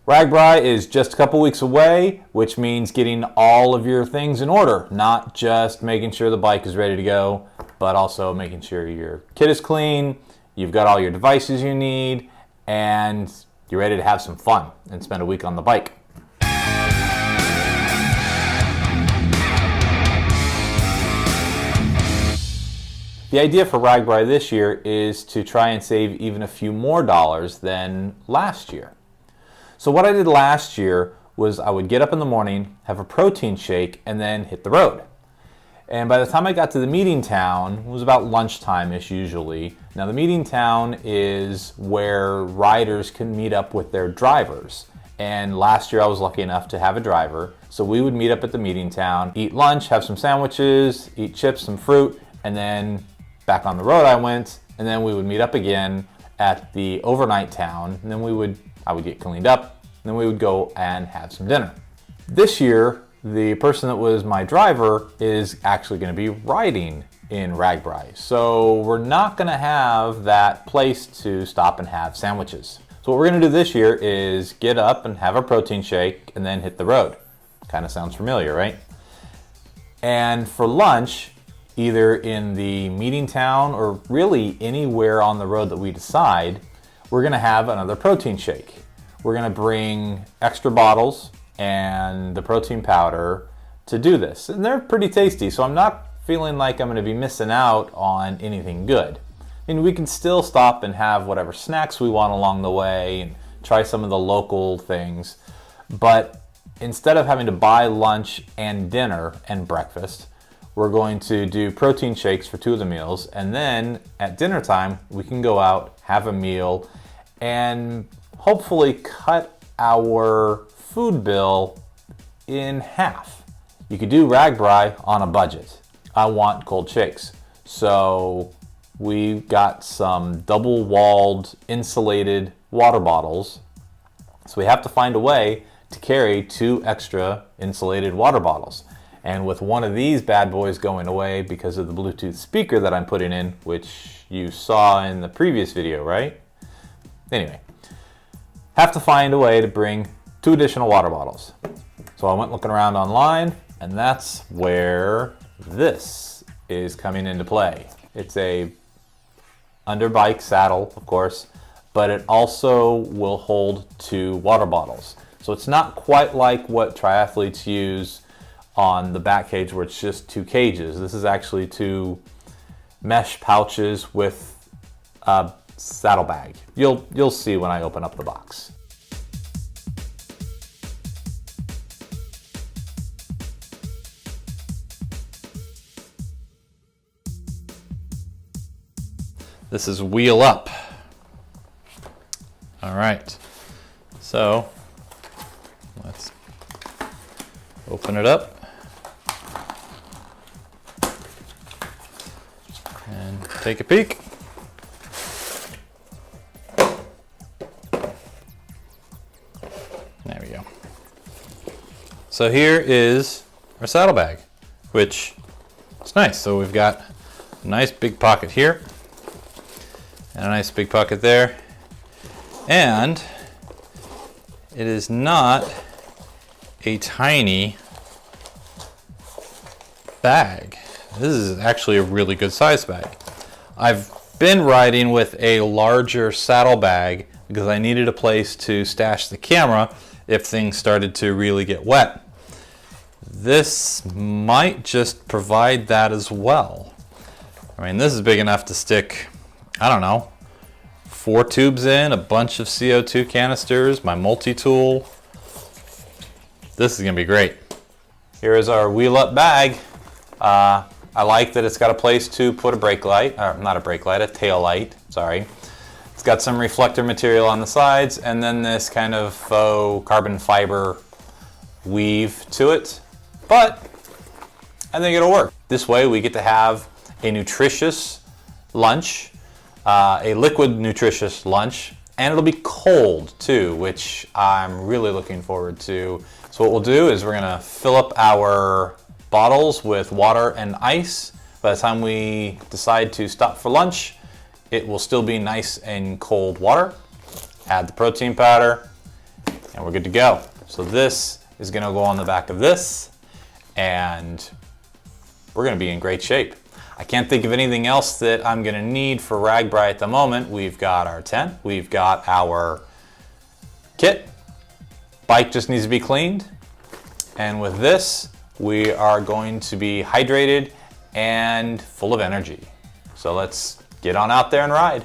RAGBRAI is just a couple weeks away, which means getting all of your things in order. Not just making sure the bike is ready to go, but also making sure your kit is clean, you've got all your devices you need, and you're ready to have some fun and spend a week on the bike. The idea for RAGBRAI this year is to try and save even a few more dollars than last year. So what I did last year was I would get up in the morning, have a protein shake, and then hit the road. And by the time I got to the meeting town, it was about lunchtime-ish usually. Now the meeting town is where riders can meet up with their drivers. And last year I was lucky enough to have a driver. So we would meet up at the meeting town, eat lunch, have some sandwiches, eat chips, some fruit, and then back on the road I went, and then we would meet up again at the overnight town, and then I would get cleaned up, and then we would go and have some dinner. This year, the person that was my driver is actually going to be riding in RAGBRAI, so we're not going to have that place to stop and have sandwiches. So what we're going to do this year is get up and have a protein shake and then hit the road. Kind of sounds familiar, right? And for lunch, either in the meeting town or really anywhere on the road that we decide, we're gonna have another protein shake. We're gonna bring extra bottles and the protein powder to do this. And they're pretty tasty, so I'm not feeling like I'm gonna be missing out on anything good. I mean, we can still stop and have whatever snacks we want along the way and try some of the local things. But instead of having to buy lunch and dinner and breakfast, we're going to do protein shakes for 2 of the meals, and then at dinner time we can go out, have a meal, and hopefully cut our food bill in half. You could do RAGBRAI on a budget. I want cold shakes, so we got some double-walled insulated water bottles, so we have to find a way to carry 2 extra insulated water bottles. And with one of these bad boys going away because of the Bluetooth speaker that I'm putting in, which you saw in the previous video, right? Anyway, have to find a way to bring 2 additional water bottles. So I went looking around online, and that's where this is coming into play. It's a underbike saddle, of course, but it also will hold 2 water bottles. So it's not quite like what triathletes use on the back cage where it's just 2 cages. This is actually 2 mesh pouches with a saddlebag. You'll see when I open up the box. This is wheel up. All right, so let's open it up. And take a peek. There we go. So here is our saddlebag, which is nice. So we've got a nice big pocket here and a nice big pocket there. And it is not a tiny bag. This is actually a really good size bag. I've been riding with a larger saddlebag because I needed a place to stash the camera if things started to really get wet. This might just provide that as well. I mean, this is big enough to stick, I don't know, 4 tubes in, a bunch of CO2 canisters, my multi-tool. This is gonna be great. Here is our wheel up bag. I like that it's got a place to put a brake light, or not a brake light, a tail light, sorry. It's got some reflector material on the sides and then this kind of faux carbon fiber weave to it, but I think it'll work. This way we get to have a nutritious lunch, a liquid nutritious lunch, and it'll be cold too, which I'm really looking forward to. So what we'll do is we're gonna fill up our bottles with water and ice. By the time we decide to stop for lunch, it will still be nice and cold water. Add the protein powder, and we're good to go. So this is gonna go on the back of this, and we're gonna be in great shape. I can't think of anything else that I'm gonna need for RAGBRAI at the moment. We've got our tent, we've got our kit, bike just needs to be cleaned, and with this, we are going to be hydrated and full of energy. So let's get on out there and ride.